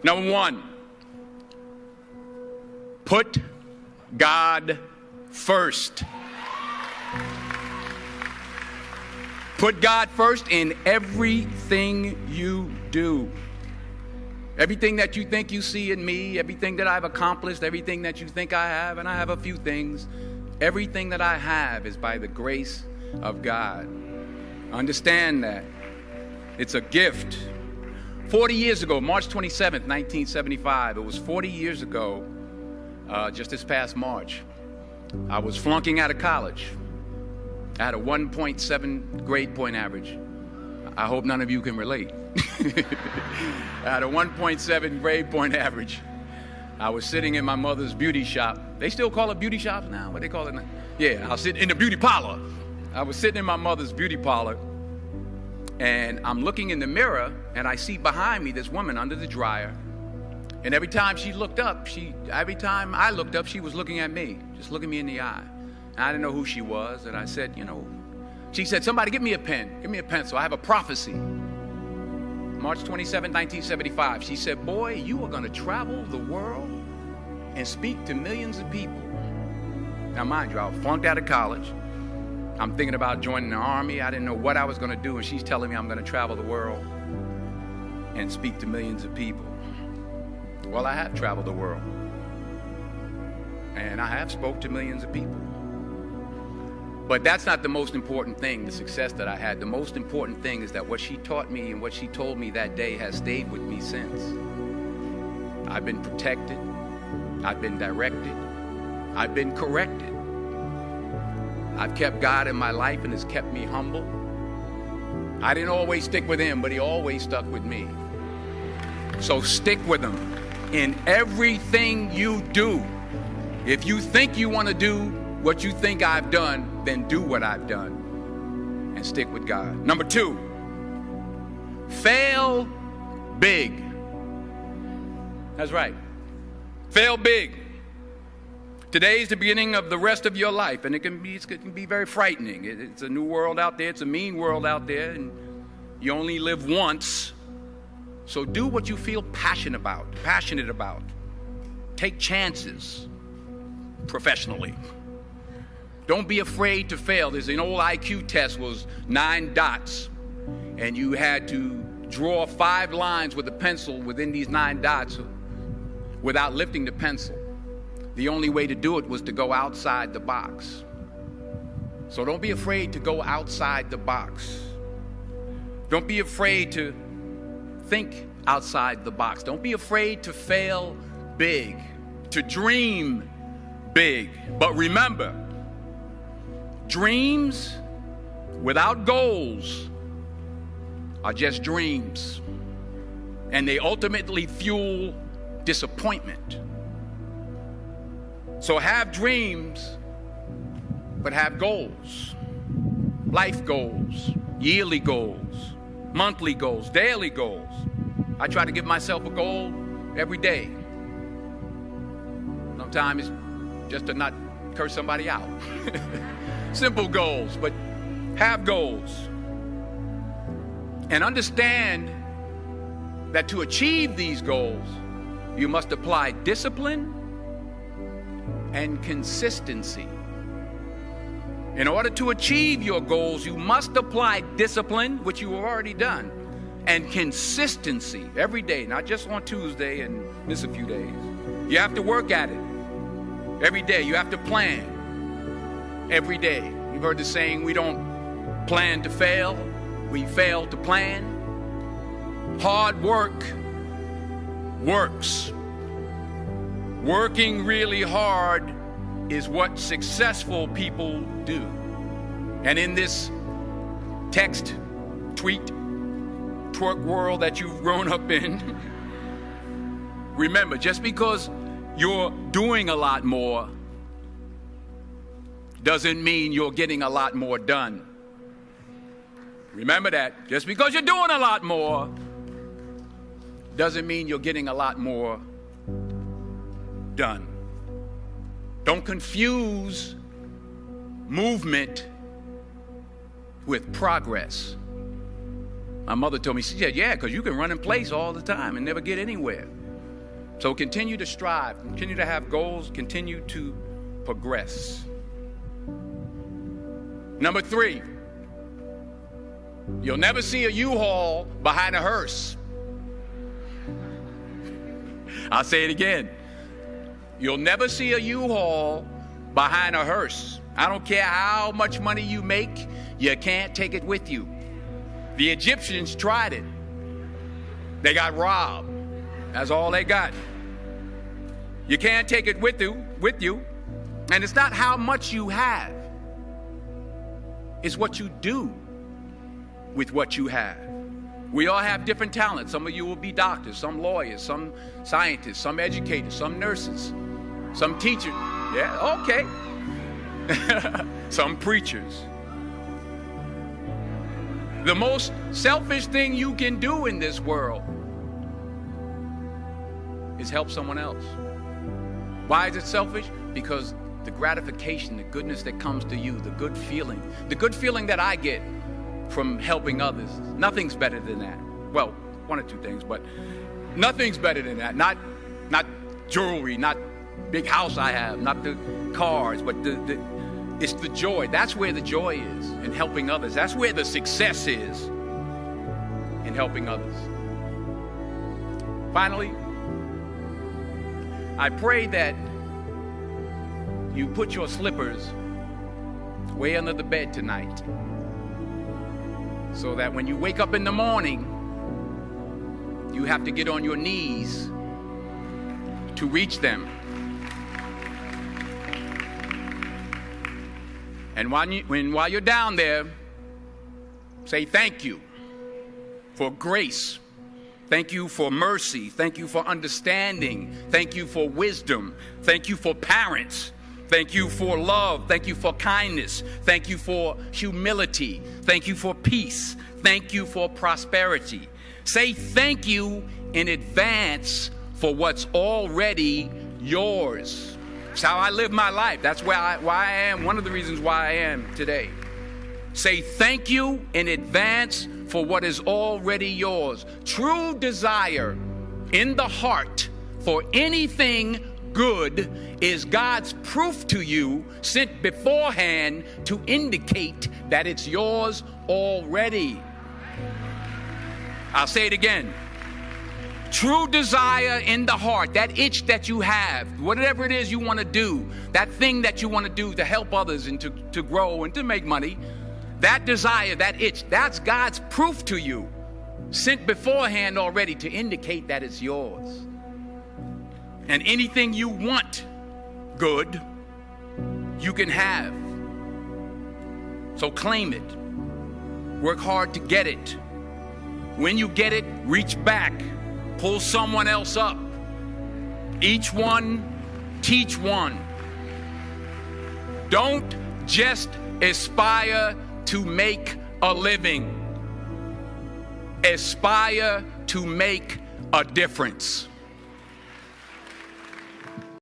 Number one, put God first. Put God first in everything you do. Everything that you think you see in me, everything that I've accomplished, everything that you think I have, and I have a few things, everything that I have is by the grace of God. Understand that. It's a gift. 40 years ago, March 27th, 1975, it was 40 years ago, just this past March, I was flunking out of college. I had a 1.7 grade point average. I hope none of you can relate. I had a 1.7 grade point average. I was sitting in my mother's beauty shop. They still call it beauty shops now? What they call it now? Yeah, I was sitting in the beauty parlor. I was sitting in my mother's beauty parlor, and I'm looking in the mirror, and I see behind me this woman under the dryer. And every time she looked up, every time I looked up, she was looking at me, just looking me in the eye. And I didn't know who she was, and I said, she said, somebody give me a pen, give me a pencil. I have a prophecy. March 27, 1975. She said, boy, you are going to travel the world and speak to millions of people. Now, mind you, I was flunked out of college. I'm thinking about joining the army. I didn't know what I was going to do, and she's telling me I'm going to travel the world and speak to millions of people. Well, I have traveled the world, and I have spoke to millions of people. But that's not the most important thing, the success that I had. The most important thing is that what she taught me and what she told me that day has stayed with me since. I've been protected. I've been directed. I've been corrected. I've kept God in my life and has kept me humble. I didn't always stick with him, but he always stuck with me. So stick with him in everything you do. If you think you want to do what you think I've done, then do what I've done and stick with God. Number two, fail big. That's right. Fail big. Today's the beginning of the rest of your life, and it can be very frightening. It's a new world out there. It's a mean world out there, and you only live once. So do what you feel passionate about. Take chances professionally. Don't be afraid to fail. There's an old IQ test, was 9 dots, and you had to draw 5 lines with a pencil within these 9 dots without lifting the pencil. The only way to do it was to go outside the box. So don't be afraid to go outside the box. Don't be afraid to think outside the box. Don't be afraid to fail big, to dream big. But remember, dreams without goals are just dreams, and they ultimately fuel disappointment. So have dreams, but have goals. Life goals, yearly goals, monthly goals, daily goals. I try to give myself a goal every day. Sometimes it's just to not curse somebody out. Simple goals, but have goals. And understand that to achieve these goals, you must apply discipline and consistency. In order to achieve your goals, you must apply discipline, which you have already done, and consistency every day, not just on Tuesday and miss a few days. You have to work at it every day. You have to plan every day. You've heard the saying, we don't plan to fail, we fail to plan. Hard work works. Working really hard is what successful people do. And in this text, tweet, twerk world that you've grown up in, remember, just because you're doing a lot more doesn't mean you're getting a lot more done. Remember that. Just because you're doing a lot more doesn't mean you're getting a lot more done. Don't confuse movement with progress. My mother told me, she said, yeah, because you can run in place all the time and never get anywhere. So continue to strive, continue to have goals, continue to progress. Number 3, you'll never see a U-Haul behind a hearse. I'll say it again. You'll never see a U-Haul behind a hearse. I don't care how much money you make, you can't take it with you. The Egyptians tried it. They got robbed. That's all they got. You can't take it with you. And it's not how much you have. It's what you do with what you have. We all have different talents. Some of you will be doctors, some lawyers, some scientists, some educators, some nurses, some teachers. Yeah, okay. Some preachers. The most selfish thing you can do in this world is help someone else. Why is it selfish? Because the gratification, the goodness that comes to you, the good feeling that I get from helping others, nothing's better than that. Well, one or two things, but nothing's better than that. Not jewelry, not big house I have, not the cars, but it's the joy. That's where the joy is, in helping others. That's where the success is, in helping others. Finally, I pray that you put your slippers way under the bed tonight, so that when you wake up in the morning, you have to get on your knees to reach them. And while you're down there, say thank you for grace. Thank you for mercy. Thank you for understanding. Thank you for wisdom. Thank you for parents. Thank you for love. Thank you for kindness. Thank you for humility. Thank you for peace. Thank you for prosperity. Say thank you in advance for what's already yours. It's how I live my life. That's why I am, one of the reasons why I am today. Say thank you in advance for what is already yours. True desire in the heart for anything good is God's proof to you, sent beforehand to indicate that it's yours already. I'll say it again. True desire in the heart, that itch that you have, whatever it is you want to do, that thing that you want to do to help others and to grow and to make money, that desire, that itch, that's God's proof to you, sent beforehand already to indicate that it's yours. And anything you want good, you can have. So claim it. Work hard to get it. When you get it, reach back. Pull someone else up. Each one, teach one. Don't just aspire to make a living. Aspire to make a difference.